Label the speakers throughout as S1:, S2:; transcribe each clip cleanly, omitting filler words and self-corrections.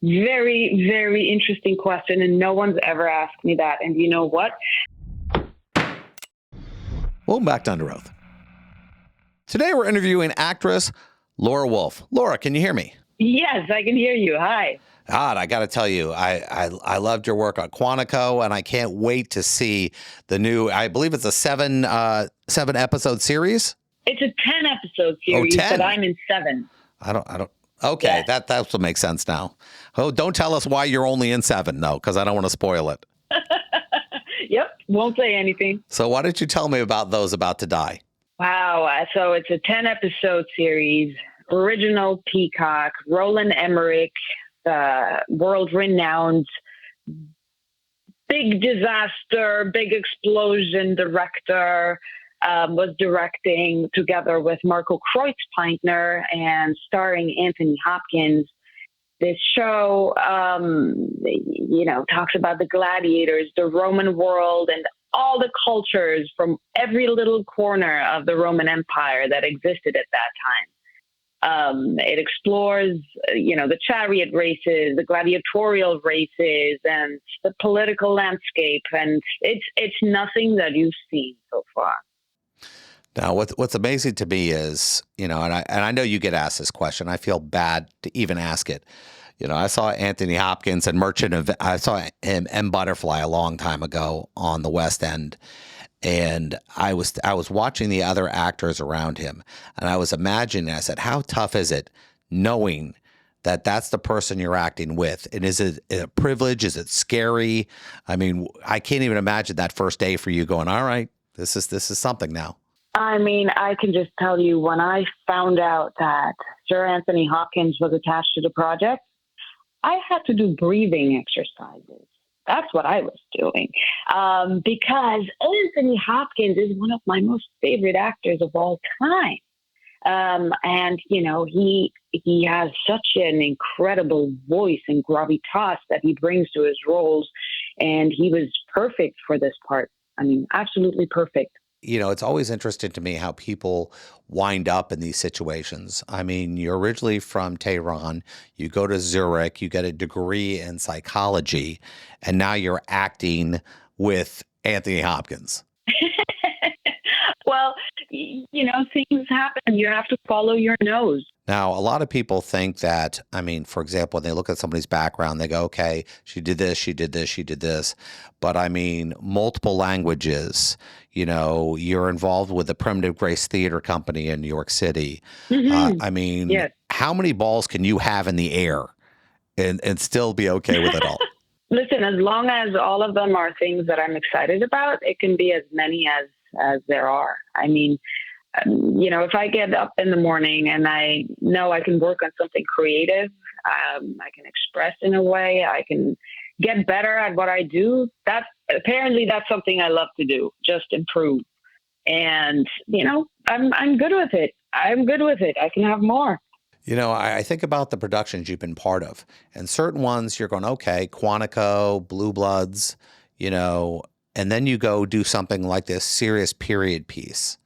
S1: Very, very interesting question, and no one's ever asked me that. And you know what?
S2: Welcome back to Under Oath. Today we're interviewing actress Lara Wolf. Lara, can you hear me?
S1: Yes, I can hear you. Hi.
S2: God, I got to tell you, I loved your work on Quantico, and I can't wait to see the new. I believe it's a seven episode series.
S1: It's a 10 episode series,
S2: 10?
S1: but I'm in 7.
S2: I don't. Okay,
S1: Yeah.
S2: that's what makes sense now. Oh, don't tell us why you're only in 7, though, because I don't want to spoil it.
S1: Yep, won't say anything.
S2: So why don't you tell me about those about to die?
S1: Wow. So it's a 10 episode series, original Peacock, Roland Emmerich, world renowned, big disaster, big explosion director, was directing together with Marco Kreutzpeintner and starring Anthony Hopkins. This show, talks about the gladiators, the Roman world, and all the cultures from every little corner of the Roman Empire that existed at that time. It explores, the chariot races, the gladiatorial races, and the political landscape. And it's nothing that you've seen so far.
S2: Now, what's amazing to me is, and I know you get asked this question. I feel bad to even ask it. I saw Anthony Hopkins and I saw him M. Butterfly a long time ago on the West End, and I was watching the other actors around him, and I was imagining. I said, how tough is it knowing that that's the person you're acting with? And is it a privilege? Is it scary? I mean, I can't even imagine that first day for you going, all right, this is something now.
S1: I mean, I can just tell you, when I found out that Sir Anthony Hopkins was attached to the project, I had to do breathing exercises. That's what I was doing. Because Anthony Hopkins is one of my most favorite actors of all time. And, he has such an incredible voice and gravitas that he brings to his roles. And he was perfect for this part. I mean, absolutely perfect.
S2: It's always interesting to me how people wind up in these situations. I mean, you're originally from Tehran, you go to Zurich, you get a degree in psychology, and now you're acting with Anthony Hopkins.
S1: Well, things happen. You have to follow your nose.
S2: Now, a lot of people think that, I mean, for example, when they look at somebody's background, they go, okay, she did this, she did this, she did this. But I mean, multiple languages, you're involved with the Primitive Grace Theater Company in New York City.
S1: Mm-hmm. Yes.
S2: How many balls can you have in the air and still be okay with it all?
S1: Listen, as long as all of them are things that I'm excited about, it can be as many as there are. I mean, if I get up in the morning and I know I can work on something creative, I can express in a way, I can get better at what I do. That's something I love to do, just improve. And, I'm good with it. I'm good with it. I can have more.
S2: I think about the productions you've been part of, and certain ones you're going, okay, Quantico, Blue Bloods, and then you go do something like this serious period piece.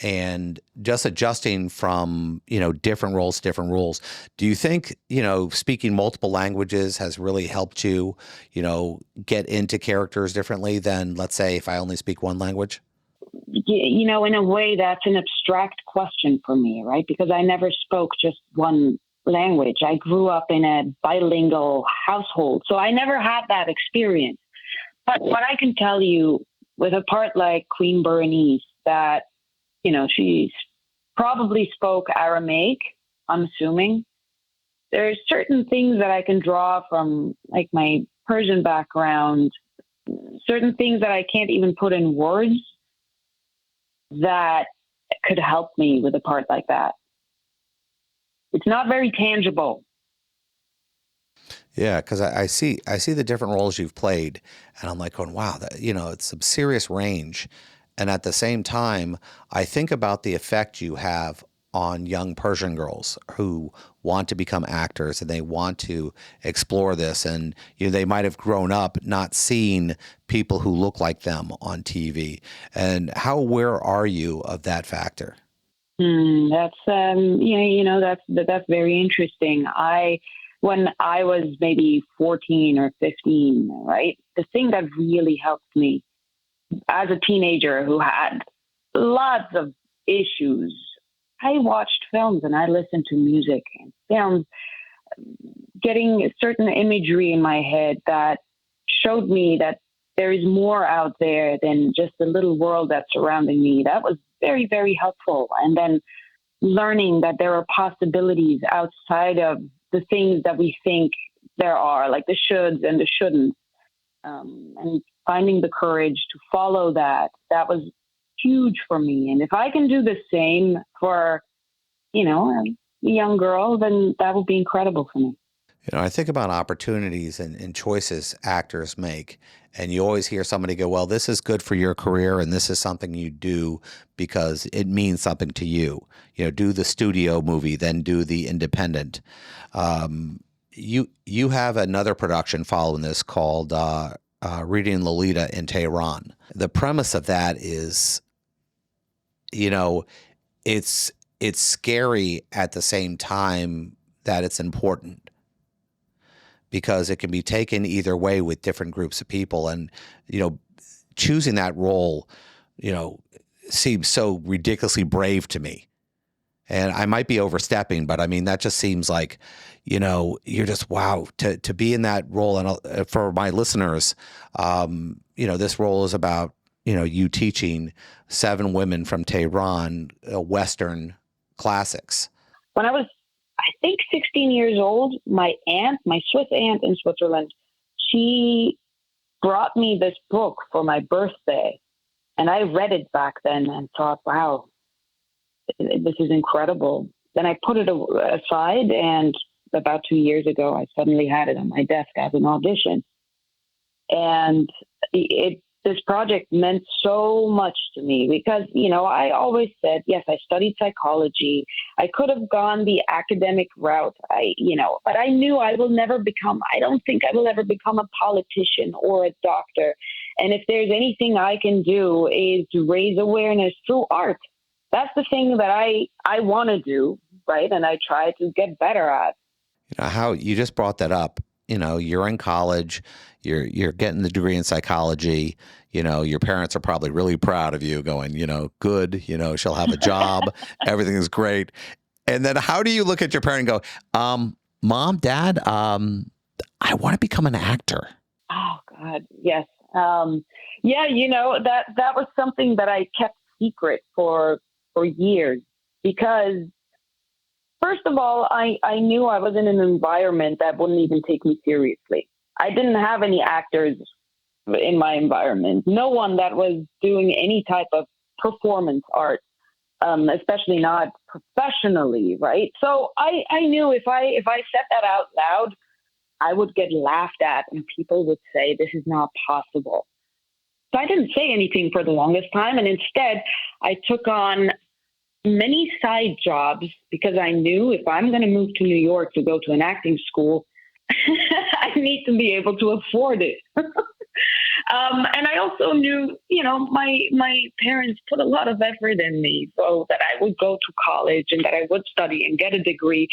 S2: And just adjusting from, different roles to different rules. Do you think, speaking multiple languages has really helped you, get into characters differently than, let's say, if I only speak one language?
S1: In a way, that's an abstract question for me, right? Because I never spoke just one language. I grew up in a bilingual household, so I never had that experience. But what I can tell you with a part like Queen Berenice, that she probably spoke Aramaic, I'm assuming. There's certain things that I can draw from, like, my Persian background, certain things that I can't even put in words that could help me with a part like that. It's not very tangible.
S2: Yeah, because I see the different roles you've played, and I'm like going, wow, it's some serious range. And at the same time, I think about the effect you have on young Persian girls who want to become actors and they want to explore this. And they might have grown up not seeing people who look like them on TV. And how aware are you of that factor?
S1: That's very interesting. I when I was maybe 14 or 15, right? The thing that really helped me as a teenager who had lots of issues, I watched films and I listened to music and films, getting certain imagery in my head that showed me that there is more out there than just the little world that's surrounding me. That was very, very helpful. And then learning that there are possibilities outside of the things that we think there are, like the shoulds and the shouldn't, and finding the courage to follow that. That was huge for me. And if I can do the same for, a young girl, then that would be incredible for me.
S2: I think about opportunities and choices actors make, and you always hear somebody go, well, this is good for your career, and this is something you do because it means something to you. Do the studio movie, then do the independent. You have another production following this called Reading Lolita in Tehran. The premise of that is, it's scary at the same time that it's important, because it can be taken either way with different groups of people. And, choosing that role, seems so ridiculously brave to me. And I might be overstepping, but I mean, that just seems like, you're just, wow, to be in that role. And for my listeners, this role is about, you teaching 7 women from Tehran, Western classics.
S1: When I was, I think, 16 years old, my Swiss aunt in Switzerland, she brought me this book for my birthday. And I read it back then and thought, wow, this is incredible. Then I put it aside, and about 2 years ago, I suddenly had it on my desk as an audition. And this project meant so much to me because, I always said, yes, I studied psychology. I could have gone the academic route, but I knew I don't think I will ever become a politician or a doctor. And if there's anything I can do is to raise awareness through art. That's the thing that I want to do, right? And I try to get better at.
S2: How you just brought that up. You're in college, you're getting the degree in psychology. Your parents are probably really proud of you, going, good, she'll have a job, everything is great. And then how do you look at your parent and go, Mom, Dad, I want to become an actor?
S1: Oh God, yes. Yeah, that was something that I kept secret for years, because first of all, I knew I was in an environment that wouldn't even take me seriously. I didn't have any actors in my environment. No one that was doing any type of performance art, especially not professionally, right? So I knew if I said that out loud, I would get laughed at and people would say, this is not possible. So I didn't say anything for the longest time. And instead, I took on many side jobs because I knew if I'm going to move to New York to go to an acting school, I need to be able to afford it. And I also knew, my parents put a lot of effort in me so that I would go to college and that I would study and get a degree.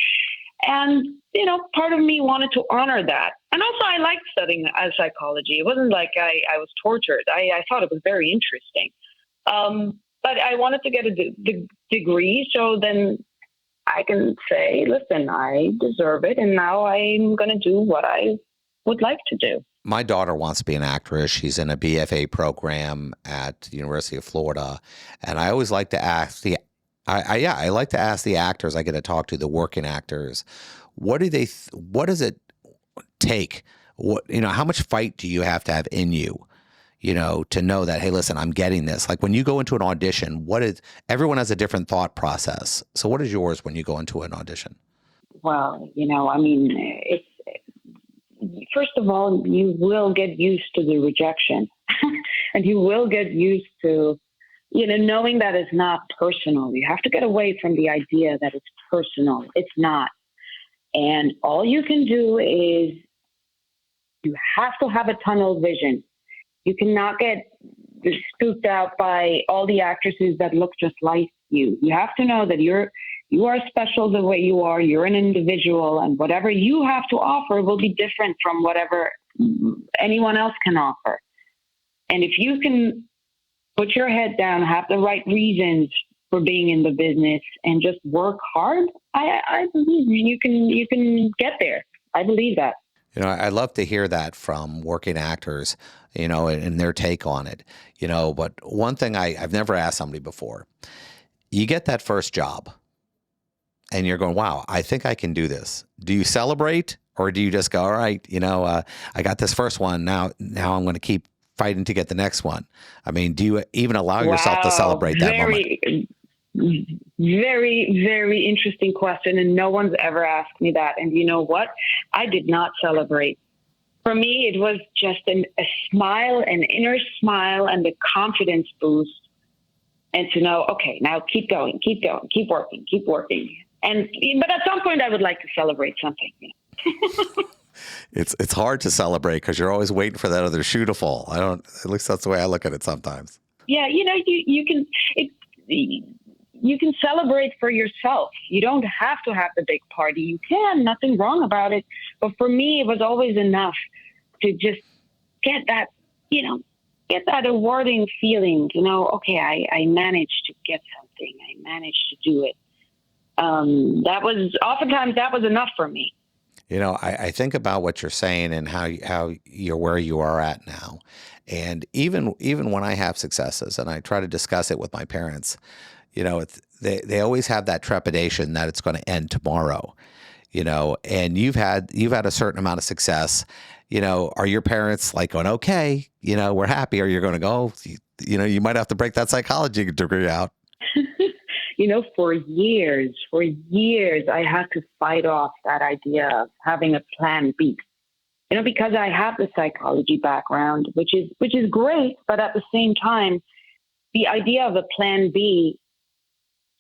S1: And, part of me wanted to honor that. And also I liked studying psychology. It wasn't like I was tortured. I thought it was very interesting. But I wanted to get a degree so then I can say, listen, I deserve it. And now I'm going to do what I would like to do.
S2: My daughter wants to be an actress. She's in a BFA program at the University of Florida. And I always like to ask I like to ask the actors I get to talk to, the working actors, what does it take? How much fight do you have to have in you? To know that, hey, listen, I'm getting this. Like when you go into an audition, everyone has a different thought process. So what is yours when you go into an audition?
S1: Well, it's, first of all, you will get used to the rejection and you will get used to, knowing that it's not personal. You have to get away from the idea that it's personal. It's not. And all you can do is you have to have a tunnel vision. You cannot get spooked out by all the actresses that look just like you. You have to know that you're You are special the way you are. You're an individual, and whatever you have to offer will be different from whatever anyone else can offer. And if you can put your head down, have the right reasons for being in the business, and just work hard, I believe you can get there. I believe that.
S2: I love to hear that from working actors, and their take on it. But one thing I've never asked somebody before, you get that first job and you're going, wow, I think I can do this. Do you celebrate, or do you just go, all right, I got this first one. Now I'm going to keep fighting to get the next one? I mean, do you even allow yourself to celebrate that moment?
S1: Very, very interesting question. And no one's ever asked me that. And you know what? I did not celebrate. For me, it was just a smile, an inner smile, and the confidence boost. And to know, okay, now keep going, keep working. But at some point I would like to celebrate something.
S2: It's hard to celebrate because you're always waiting for that other shoe to fall. At least that's the way I look at it sometimes.
S1: Yeah. You can celebrate for yourself. You don't have to have the big party. You can, nothing wrong about it. But for me, it was always enough to just get that, get that rewarding feeling, okay, I managed to get something. I managed to do it. Oftentimes that was enough for me.
S2: I think about what you're saying and how you're where you are at now. And even when I have successes and I try to discuss it with my parents, they always have that trepidation that it's going to end tomorrow, and you've had a certain amount of success. Are your parents like going, okay, we're happy, or you're going to go, you might have to break that psychology degree out?
S1: For years, I had to fight off that idea of having a plan B, because I have the psychology background, which is great. But at the same time, the idea of a plan B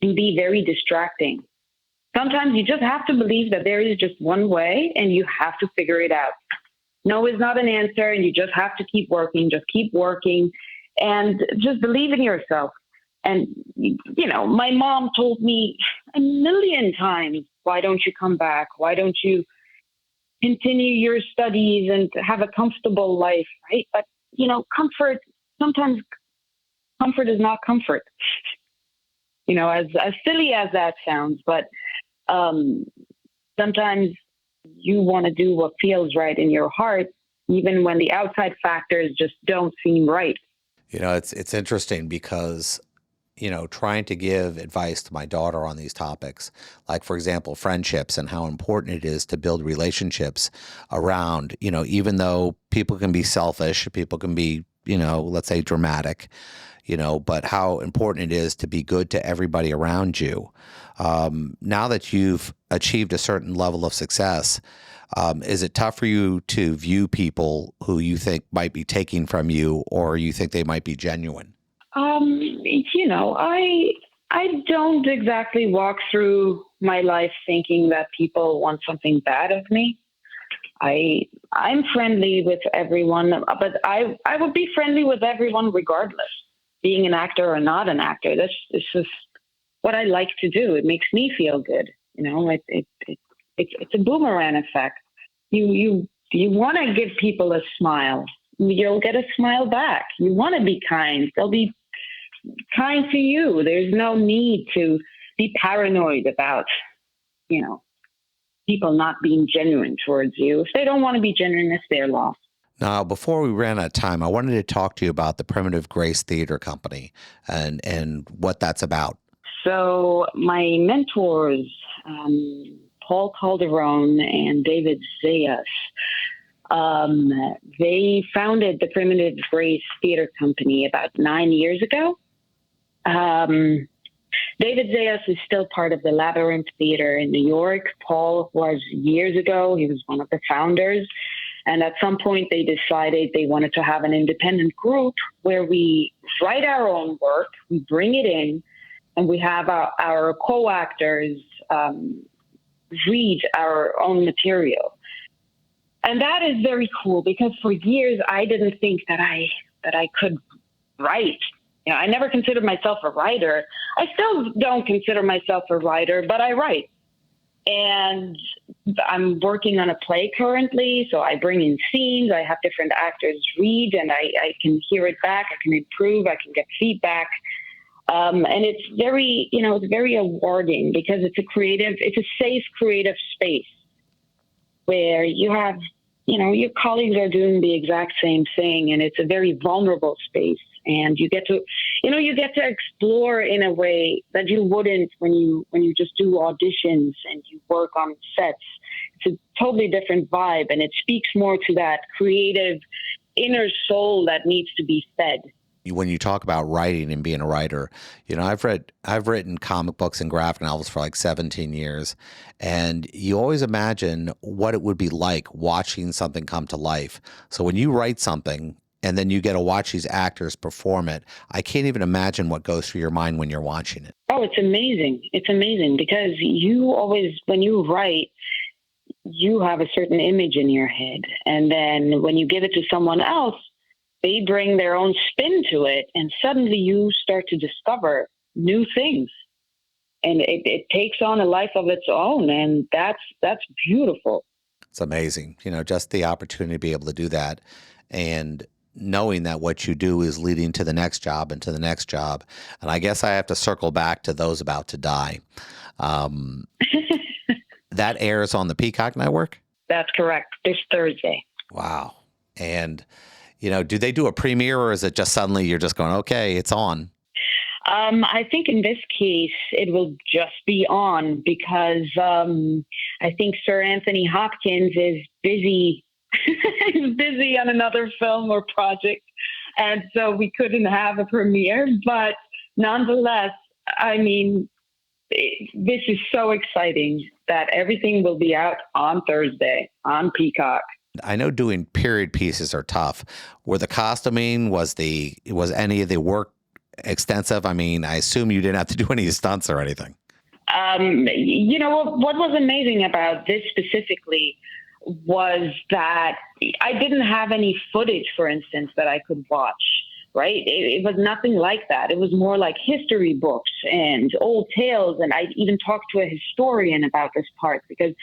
S1: can be very distracting. Sometimes you just have to believe that there is just one way and you have to figure it out. No is not an answer, and you just have to keep working, and just believe in yourself. And, my mom told me a million times, why don't you come back? Why don't you continue your studies and have a comfortable life, right? But, sometimes comfort is not comfort. As silly as that sounds, but sometimes you want to do what feels right in your heart, even when the outside factors just don't seem right.
S2: It's interesting because, trying to give advice to my daughter on these topics, like, for example, friendships and how important it is to build relationships around, even though people can be selfish, people can be, let's say dramatic, but how important it is to be good to everybody around you. Now that you've achieved a certain level of success, is it tough for you to view people who you think might be taking from you, or you think they might be genuine?
S1: I don't exactly walk through my life thinking that people want something bad of me. I'm friendly with everyone, but I would be friendly with everyone regardless, being an actor or not an actor. It's just what I like to do. It makes me feel good. It's a boomerang effect. You want to give people a smile. You'll get a smile back. You want to be kind. They'll be kind to you. There's no need to be paranoid about, people not being genuine towards you. If they don't want to be genuine, it's their loss.
S2: Now, before we ran out of time, I wanted to talk to you about the Primitive Grace Theater Company and what that's about.
S1: So my mentors, Paul Calderon and David Zayas, they founded the Primitive Grace Theater Company about 9 years ago. David Zayas is still part of the Labyrinth Theater in New York. Paul was years ago. He was one of the founders. And at some point, they decided they wanted to have an independent group where we write our own work, we bring it in, and we have our co-actors read our own material. And that is very cool because for years, I didn't think that I could write. I never considered myself a writer. I still don't consider myself a writer, but I write. And I'm working on a play currently, so I bring in scenes. I have different actors read, and I can hear it back. I can improve. I can get feedback. And it's very, it's very rewarding because it's a safe creative space where you have, your colleagues are doing the exact same thing, and it's a very vulnerable space. And you get to explore in a way that you wouldn't when you just do auditions and you work on sets. It's a totally different vibe, and it speaks more to that creative inner soul that needs to be fed.
S2: When you talk about writing and being a writer, I've written comic books and graphic novels for like 17 years, and you always imagine what it would be like watching something come to life. So when you write something and then you get to watch these actors perform it, I can't even imagine what goes through your mind when you're watching it.
S1: Oh, it's amazing. It's amazing because you always, when you write, you have a certain image in your head. And then when you give it to someone else, they bring their own spin to it. And suddenly you start to discover new things. And it takes on a life of its own. And that's beautiful.
S2: It's amazing. Just the opportunity to be able to do that. And knowing that what you do is leading to the next job and to the next job. And I guess I have to circle back to Those About to Die. That airs on the Peacock Network?
S1: That's correct. This Thursday.
S2: Wow. And, do they do a premiere, or is it just suddenly you're just going, okay, it's on?
S1: I think in this case, it will just be on because I think Sir Anthony Hopkins is busy. He's busy on another film or project. And so we couldn't have a premiere. But nonetheless, this is so exciting that everything will be out on Thursday on Peacock.
S2: I know doing period pieces are tough. Were the costuming, was any of the work extensive? I assume you didn't have to do any stunts or anything.
S1: What was amazing about this specifically was that I didn't have any footage, for instance, that I could watch, right? It was nothing like that. It was more like history books and old tales. And I even talked to a historian about this part because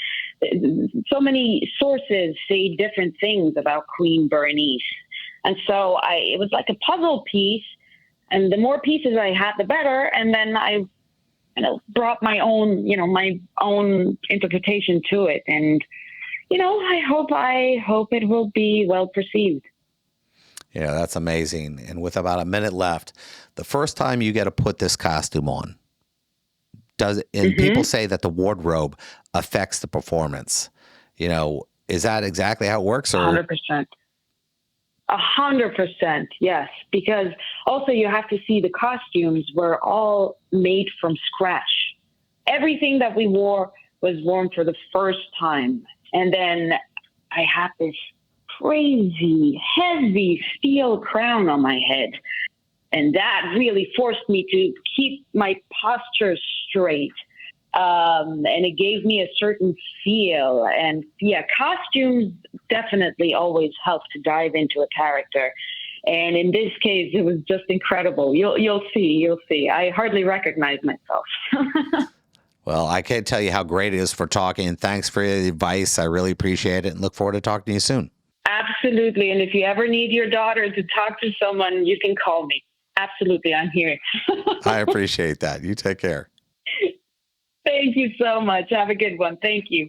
S1: so many sources say different things about Queen Berenice. And so it was like a puzzle piece. And the more pieces I had, the better. And then I brought my own interpretation to it. And, I hope it will be well perceived.
S2: Yeah, that's amazing. And with about a minute left, the first time you get to put this costume on, people say that the wardrobe affects the performance. Is that exactly how it works? Or
S1: 100%. 100%, yes. Because also you have to see the costumes were all made from scratch. Everything that we wore was worn for the first time. And then I had this crazy, heavy steel crown on my head. And that really forced me to keep my posture straight. And it gave me a certain feel. And yeah, costumes definitely always help to dive into a character. And in this case, it was just incredible. You'll see. I hardly recognize myself.
S2: Well, I can't tell you how great it is for talking. And thanks for the advice. I really appreciate it and look forward to talking to you soon.
S1: Absolutely. And if you ever need your daughter to talk to someone, you can call me. Absolutely. I'm here.
S2: I appreciate that. You take care.
S1: Thank you so much. Have a good one. Thank you.